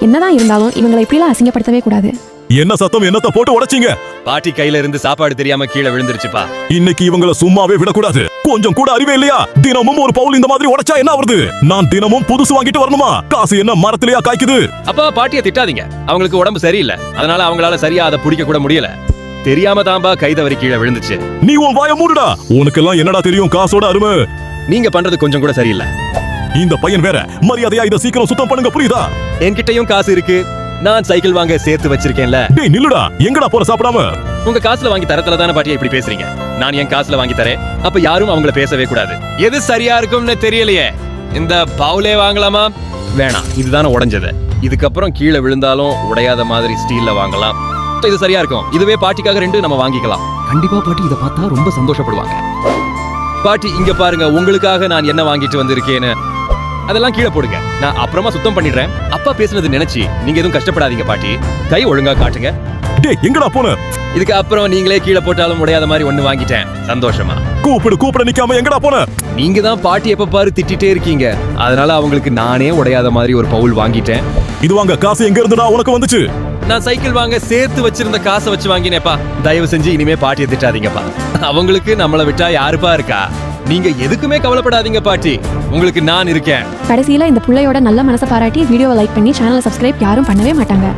என்னதான் இருந்தாலும் இவங்களை இப்படிலாம் அசிங்கப்படுத்தவே கூடாது. என்ன சத்தம்? என்னத்த போட்டு உடைச்சீங்க? பாட்டி கையில இருந்து சாப்பாடு தெரியாம கீழே விழுந்துருச்சுப்பா. இன்னைக்கு இவங்கள சும்மாவே விடக்கூடாது. கொஞ்சம் கூட அறிவே இல்லையா? தினமும் ஒரு பவுல் இந்த மாதிரி உடைச்சா என்ன ஆகுது? நான் தினமும் புதுசு வாங்கிட்டு வரணுமா? காசு என்ன மரத்திலேயா காய்க்குது? அப்பா பாட்டியை திட்டாதீங்க. அவங்களுக்கு உடம்பு சரியில்லை, அதனால அவங்களால சரியா அதை பிடிக்க கூட முடியல. தெரியாம தான்பா கை தவறி கீழே விழுந்துச்சு. நீ உன் வாய மூடுடா. உனக்கெல்லாம் என்னடா தெரியும் காசோட அருமை? நீங்க பண்றது கொஞ்சம் கூட சரியில்லை. இந்த பையன் வேற. மரியாதையா இத சீக்கிரம் சுத்தம் பண்ணுங்க, புரியுதா? என்கிட்டயும் காசு இருக்கு. நான் சைக்கிள் வாங்க சேர்த்து வச்சிருக்கேன்ல. டேய் நில்லுடா. எங்கடா போற சாப்பிடாம? உங்க காசுல வாங்கி தரத்துல தானே பாட்டியா இப்படி பேசுறீங்க. நான் என் காசுல வாங்கி தரேன். அப்ப யாரும் அவங்கள பேசவே கூடாது. எது சரியா இருக்கும்னு தெரியலையே. இந்த பவுலே வாங்கலாமா? வேணாம், இதுதானே உடைஞ்சது. இதுக்கப்புறம் கீழே விழுந்தாலும் உடையாத மாதிரி ஸ்டீல்ல வாங்கலாம். இது சரியா இருக்கும். இதுவே பாட்டிக்காக 2 நம்ம வாங்கிக்கலாம். கண்டிப்பா பாட்டி இத பார்த்தா ரொம்ப சந்தோஷப்படுவாங்க. பாட்டி இங்க பாருங்க, உங்களுக்காக நான் என்ன வாங்கிட்டு வந்திருக்கேன்னு. அதெல்லாம் கீழே போடுங்க, நான் அப்புறமா சுத்தம் பண்ணிடுறேன். அப்பா பேசுனது நினைச்சு நீங்க எதுவும் கஷ்டப்படாதீங்க பாட்டி. கை ஒழுங்கா காட்டுங்க. டேய் எங்கடா போன? இதுக்கு அப்புறம் நீங்களே கீழே போட்டாலும் உடையாத மாதிரி ஒண்ணு வாங்கிட்டேன். சந்தோஷமா? கூப்பிட நிக்காம எங்கடா போன? நீங்க தான் பாட்டி எப்ப பாரு திட்டிட்டே இருக்கீங்க. அதனால அவங்களுக்கு நானே உடையாத மாதிரி ஒரு பவுல் வாங்கிட்டேன். இது வாங்க. காசு எங்க இருந்துடா உனக்கு வந்துச்சு? நான் சைக்கிள் வாங்க சேர்த்து வச்சிருந்த காசை வச்சு வாங்கினேப்பா. தயவு செஞ்சு இனிமே பாட்டியை திட்டாதீங்கப்பா. அவங்களுக்கு நம்மளை விட்டா யாருப்பா இருக்கா? நீங்க எதுக்குமே கவலைப்படாதீங்க பாட்டி, உங்களுக்கு நான் இருக்கேன். கடைசியில இந்த புள்ளையோட நல்ல மனசை பாராட்டி வீடியோவை லைக் பண்ணி சேனலை சப்ஸ்கிரைப் யாரும் பண்ணவே மாட்டாங்க.